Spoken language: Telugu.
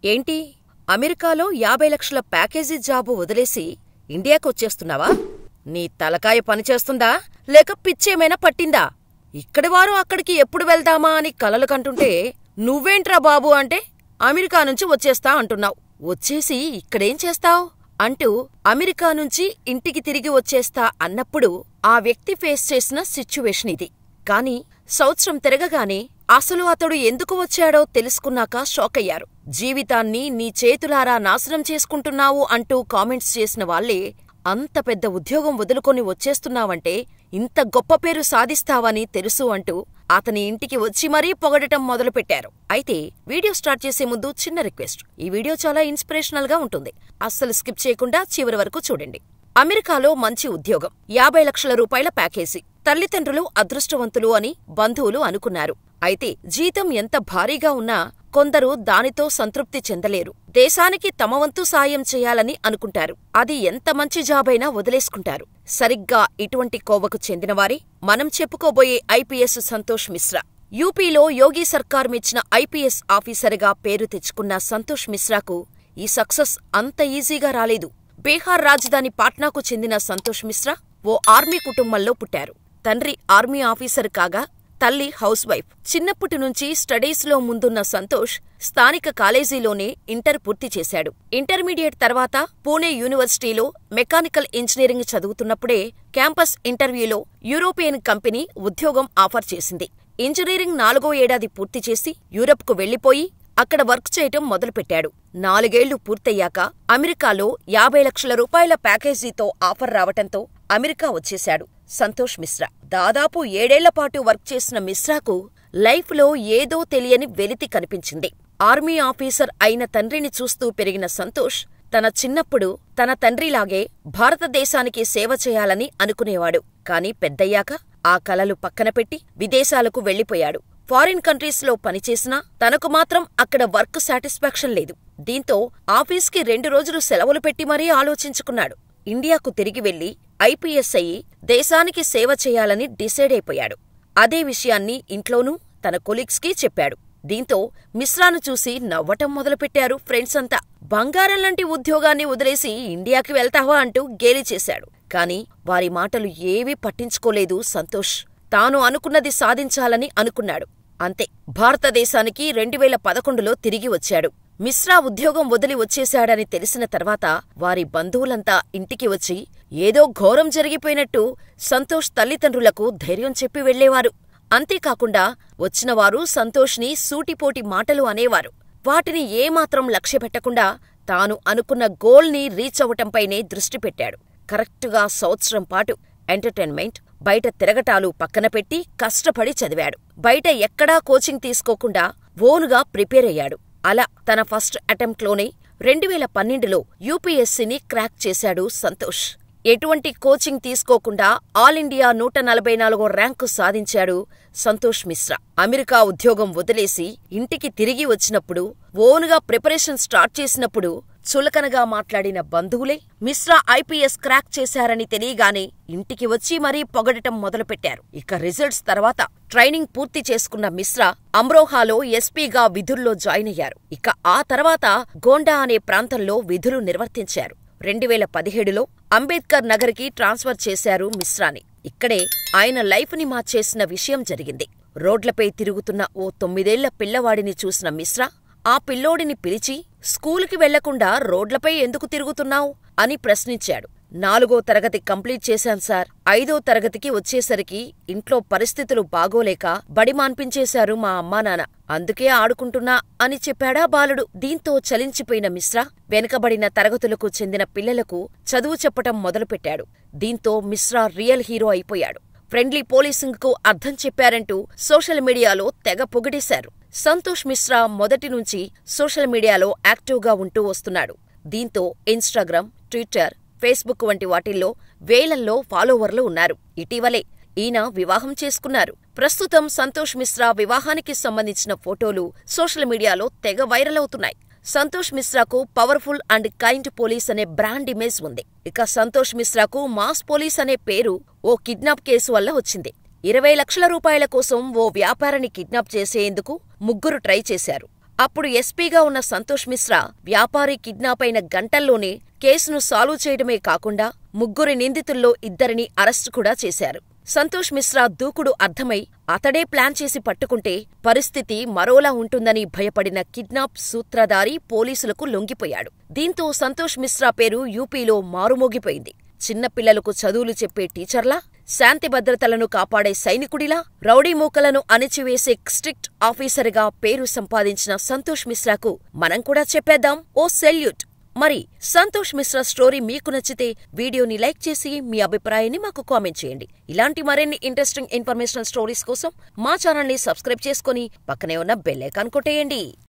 ఏంటి, అమెరికాలో 50 లక్షల ప్యాకేజీ జాబు వదిలేసి ఇండియాకొచ్చేస్తున్నావా? నీ తలకాయ పనిచేస్తుందా లేక పిచ్చేమైనా పట్టిందా? ఇక్కడివారు అక్కడికి ఎప్పుడు వెళ్దామా అని కలలు కంటుంటే నువ్వేంట్రా బాబూ అంటే అమెరికా నుంచి వచ్చేస్తా అంటున్నావు. వచ్చేసి ఇక్కడేం చేస్తావ్ అంటూ అమెరికా నుంచి ఇంటికి తిరిగి వచ్చేస్తా అన్నప్పుడు ఆ వ్యక్తి ఫేస్ చేసిన సిచ్యువేషన్ ఇది. కాని సంవత్సరం తిరగగానే అసలు అతడు ఎందుకు వచ్చాడో తెలుసుకున్నాక షాకయ్యారు. జీవితాన్ని నీ చేతులారా నాశనం చేసుకుంటున్నావు అంటూ కామెంట్స్ చేసిన వాళ్లే అంత పెద్ద ఉద్యోగం వదులుకొని వచ్చేస్తున్నావంటే ఇంత గొప్ప పేరు సాధిస్తావని తెలుసు అంటూ అతని ఇంటికి వచ్చి మరీ పొగడటం మొదలుపెట్టారు. అయితే వీడియో స్టార్ట్ చేసే ముందు చిన్న రిక్వెస్ట్, ఈ వీడియో చాలా ఇన్స్పిరేషనల్ గా ఉంటుంది. అస్సలు స్కిప్ చేయకుండా చివరి వరకు చూడండి. అమెరికాలో మంచి ఉద్యోగం, 50 లక్షల రూపాయల ప్యాకేజీ. తల్లిదండ్రులు అదృష్టవంతులు అని బంధువులు అనుకున్నారు. అయితే జీతం ఎంత భారీగా ఉన్నా కొందరు దానితో సంతృప్తి చెందలేరు. దేశానికి తమ వంతు సాయం చేయాలని అనుకుంటారు. అది ఎంత మంచి జాబైనా వదిలేసుకుంటారు. సరిగ్గా ఇటువంటి కోవకు చెందినవారే మనం చెప్పుకోబోయే ఐపీఎస్ సంతోష్ మిశ్రా. యూపీలో యోగి సర్కార్ మెచ్చిన ఐపీఎస్ ఆఫీసర్గా పేరు తెచ్చుకున్న సంతోష్ మిశ్రాకు ఈ సక్సెస్ అంత ఈజీగా రాలేదు. బీహార్ రాజధాని పాట్నాకు చెందిన సంతోష్ మిశ్రా ఓ ఆర్మీ కుటుంబంలో పుట్టారు. తండ్రి ఆర్మీ ఆఫీసర్ కాగా తల్లి హౌస్ వైఫ్. చిన్నప్పటి నుంచి స్టడీస్లో ముందున్న సంతోష్ స్థానిక కాలేజీలోనే ఇంటర్ పూర్తి చేశాడు. ఇంటర్మీడియట్ తర్వాత పూణే యూనివర్సిటీలో మెకానికల్ ఇంజనీరింగ్ చదువుతున్నప్పుడే క్యాంపస్ ఇంటర్వ్యూలో యూరోపియన్ కంపెనీ ఉద్యోగం ఆఫర్ చేసింది. ఇంజనీరింగ్ 4వ ఏడాది పూర్తి చేసి యూరప్కు వెళ్లిపోయి అక్కడ వర్క్ చేయటం మొదలుపెట్టాడు. 4 ఏళ్లు పూర్తయ్యాక అమెరికాలో 50 లక్షల రూపాయల ప్యాకేజీతో ఆఫర్ రావటంతో అమెరికా వచ్చేశాడు సంతోష్ మిశ్రా. దాదాపు 7 ఏళ్లపాటు వర్క్ చేసిన మిశ్రాకు లైఫ్లో ఏదో తెలియని వెలితి కనిపించింది. ఆర్మీ ఆఫీసర్ అయిన తండ్రిని చూస్తూ పెరిగిన సంతోష్ తన చిన్నప్పుడు తన తండ్రిలాగే భారతదేశానికి సేవ చేయాలని అనుకునేవాడు. కాని పెద్దయ్యాక ఆ కలలు పక్కనపెట్టి విదేశాలకు వెళ్లిపోయాడు. ఫారిన్ కంట్రీస్లో పనిచేసినా తనకు మాత్రం అక్కడ వర్క్ సాటిస్ఫాక్షన్ లేదు. దీంతో ఆఫీస్కి 2 రోజులు సెలవులు పెట్టి మరీ ఆలోచించుకున్నాడు. ఇండియాకు తిరిగి వెళ్లి ఐపీఎస్ అయ్యి దేశానికి సేవ చేయాలని డిసైడ్ అయిపోయాడు. అదే విషయాన్ని ఇంట్లోనూ తన కొలీగ్స్కి చెప్పాడు. దీంతో మిశ్రాను చూసి నవ్వటం మొదలుపెట్టారు ఫ్రెండ్స్ అంతా. బంగారంలాంటి ఉద్యోగాన్ని వదిలేసి ఇండియాకి వెళ్తావా అంటూ గేలి చేశాడు. కాని వారి మాటలు ఏవీ పట్టించుకోలేదు సంతోష్. తాను అనుకున్నది సాధించాలని అనుకున్నాడు. అంతే, భారతదేశానికి 2011లో తిరిగి వచ్చాడు. మిశ్రా ఉద్యోగం వదిలి వచ్చేశాడని తెలిసిన తర్వాత వారి బంధువులంతా ఇంటికి వచ్చి ఏదో ఘోరం జరిగిపోయినట్టు సంతోష్ తల్లిదండ్రులకు ధైర్యం చెప్పి వెళ్లేవారు. అంతేకాకుండా వచ్చినవారు సంతోష్ని సూటిపోటి మాటలు అనేవారు. వాటిని ఏమాత్రం లక్ష్యపెట్టకుండా తాను అనుకున్న గోల్ని రీచ్ అవటంపైనే దృష్టి పెట్టాడు. కరెక్టుగా సంవత్సరం పాటు ఎంటర్టైన్మెంట్, బయట తిరగటాలు పక్కనపెట్టి కష్టపడి చదివాడు. బయట ఎక్కడా కోచింగ్ తీసుకోకుండా ఓనుగా ప్రిపేర్ అయ్యాడు. అలా తన ఫస్ట్ అటెంప్ట్లోనే 2012లో యూపీఎస్సీని క్రాక్ చేశాడు సంతోష్. ఎటువంటి కోచింగ్ తీసుకోకుండా ఆల్ ఇండియా 144వ ర్యాంకు సాధించాడు సంతోష్ మిశ్రా. అమెరికా ఉద్యోగం వదిలేసి ఇంటికి తిరిగి వచ్చినప్పుడు, ఓనుగా ప్రిపరేషన్ స్టార్ట్ చేసినప్పుడు చులకనగా మాట్లాడిన బంధువులే మిశ్రా ఐపీఎస్ క్రాక్ చేశారని తెలియగానే ఇంటికి వచ్చి మరీ పొగడటం మొదలుపెట్టారు. ఇక రిజల్ట్స్ తర్వాత ట్రైనింగ్ పూర్తి చేసుకున్న మిశ్రా అమ్రోహాలో ఎస్పీగా విధుల్లో జాయిన్ అయ్యారు. ఇక ఆ తర్వాత గోండా అనే ప్రాంతంలో విధులు నిర్వర్తించారు. 2017లో అంబేద్కర్ నగర్కి ట్రాన్స్ఫర్ చేశారు మిశ్రాని. ఇక్కడే ఆయన లైఫ్ని మార్చేసిన విషయం జరిగింది. రోడ్లపై తిరుగుతున్న ఓ 9 ఏళ్ల పిల్లవాడిని చూసిన మిశ్రా ఆ పిల్లోడిని పిలిచి స్కూలుకి వెళ్లకుండా రోడ్లపై ఎందుకు తిరుగుతున్నావ్ అని ప్రశ్నించాడు. 4వ తరగతి కంప్లీట్ చేశాను సార్. 5వ తరగతికి వచ్చేసరికి ఇంట్లో పరిస్థితులు బాగోలేక బడి మాన్పించేశారు మా అమ్మానాన్న. అందుకే ఆడుకుంటున్నా అని చెప్పాడా బాలుడు. దీంతో చలించిపోయిన మిశ్రా వెనుకబడిన తరగతులకు చెందిన పిల్లలకు చదువు చెప్పటం మొదలుపెట్టాడు. దీంతో మిశ్రా రియల్ హీరో అయిపోయాడు. ఫ్రెండ్లీ పోలీసింగ్కు అర్థం చెప్పారంటూ సోషల్ మీడియాలో తెగ పొగిడేశారు. సంతోష్ మిశ్రా మొదటి నుంచి సోషల్ మీడియాలో యాక్టివ్గా ఉంటూ వస్తున్నాడు. దీంతో ఇన్స్టాగ్రామ్, ట్విట్టర్, ఫేస్బుక్ వంటి వాటిల్లో వేలల్లో ఫాలోవర్లు ఉన్నారు. ఇటీవలే ఈయన వివాహం చేసుకున్నారు. ప్రస్తుతం సంతోష్ మిశ్రా వివాహానికి సంబంధించిన ఫోటోలు సోషల్ మీడియాలో తెగ వైరల్ అవుతున్నాయి. సంతోష్ మిశ్రాకు పవర్ఫుల్ అండ్ కైండ్ పోలీస్ అనే బ్రాండ్ ఇమేజ్ ఉంది. ఇక సంతోష్ మిశ్రాకు మాస్ పోలీస్ అనే పేరు ఓ కిడ్నాప్ కేసు వల్ల వచ్చింది. 20 లక్షల రూపాయల కోసం ఓ వ్యాపారిని కిడ్నాప్ చేసేందుకు 3 ట్రై చేశారు. అప్పుడు ఎస్పీగా ఉన్న సంతోష్ మిశ్రా వ్యాపారి కిడ్నాప్ అయిన గంటల్లోనే కేసును సాల్వ్ చేయడమే కాకుండా ముగ్గురి నిందితుల్లో ఇద్దరిని అరెస్టు కూడా చేశారు. సంతోష్ మిశ్రా దూకుడు అర్థమై అతడే ప్లాన్ చేసి పట్టుకుంటే పరిస్థితి మరోలా ఉంటుందని భయపడిన కిడ్నాప్ సూత్రధారి పోలీసులకు లొంగిపోయాడు. దీంతో సంతోష్ మిశ్రా పేరు యూపీలో మారుమోగిపోయింది. చిన్నపిల్లలకు చదువులు చెప్పే టీచర్లా, శాంతి భద్రతలను కాపాడే సైనికుడిలా, రౌడీ మూకలను అణిచివేసే స్ట్రిక్ట్ ఆఫీసర్గా పేరు సంపాదించిన సంతోష్ మిశ్రాకు మనం కూడా చెప్పేద్దాం ఓ సెల్యూట్. మరి సంతోష్ మిశ్రా స్టోరీ మీకు నచ్చితే వీడియోని లైక్ చేసి మీ అభిప్రాయాన్ని మాకు కామెంట్ చేయండి. ఇలాంటి మరిన్ని ఇంట్రెస్టింగ్ ఇన్ఫర్మేషనల్ స్టోరీస్ కోసం మా ఛానల్ని సబ్స్క్రైబ్ చేసుకుని పక్కనే ఉన్న బెల్ ఐకాన్ కొట్టేయండి.